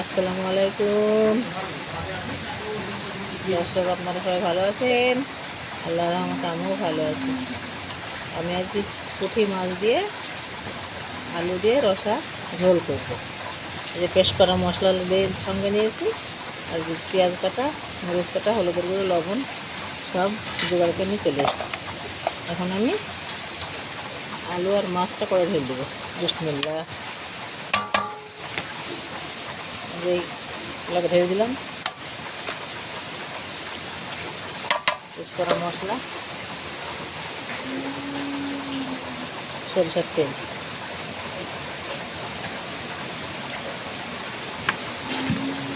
আসসালামু আলাইকুম দর্শক, আপনারা সবাই ভালো আছেন? আল্লাহর রহমতে আমিও ভালো আছি। আমি আজকে পুঁটি মাছ দিয়ে আলু দিয়ে রসা ঝোল করব। এই যে পেস্ট করা মশলা দিয়ে সঙ্গে নিয়েছি, আর পেঁয়াজ কাটা, মরিচ কাটা, হলুদের গুঁড়ো, লবণ সব জোগাড় করে নিয়ে চলে এসেছি। এখন আমি আলু আর মাছটা করে ঢেলে দেবো। বিসমিল্লাহ। এইগুলোকে ঢেলে দিলাম। পেস্ট করা মশলা, সরিষার তেল,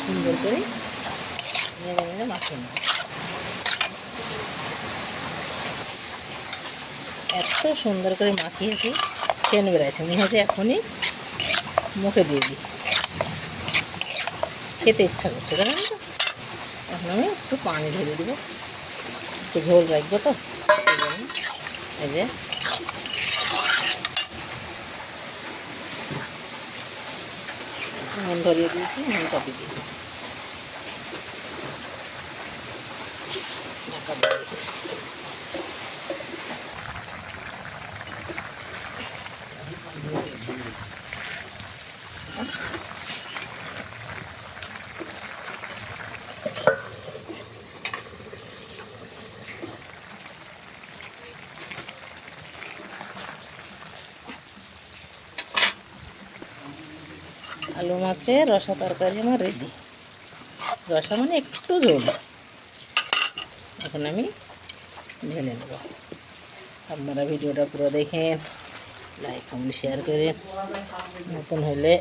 সুন্দর করে নেড়ে নেড়ে মাখিয়ে নেব। এত সুন্দর করে মাখিয়েছি, সেন বেড়াচ্ছে, মনে হচ্ছে এখনই মুখে দিয়ে দিই, খেতে ইচ্ছা করছে, জানেন তো। এখন আমি একটু পানি ঢেলে দেবো, একটু ঝোল রাখবো তো। এই যে নুন ধরিয়ে দিয়েছি, নুন চাপিয়ে দিয়েছি। ঢাকা দিয়ে আলু মাছের রসা তরকারি আমার রেডি। রসা মানে একটু ঝোল। এখন আমি ঢেলে নেব। আপনারা ভিডিওটা পুরো দেখেন, লাইক কমেন্ট শেয়ার করেন, নতুন হলে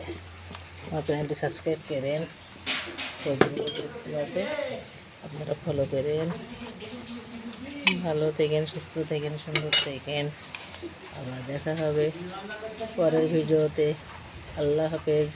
আমার চ্যানেলটি সাবস্ক্রাইব করেন, ফেসবুকে আছে আপনারা ফলো করেন। ভালো থাকেন, সুস্থ থাকেন, সুন্দর থাকেন। আবার দেখা হবে পরের ভিডিওতে। আল্লাহ হাফেজ।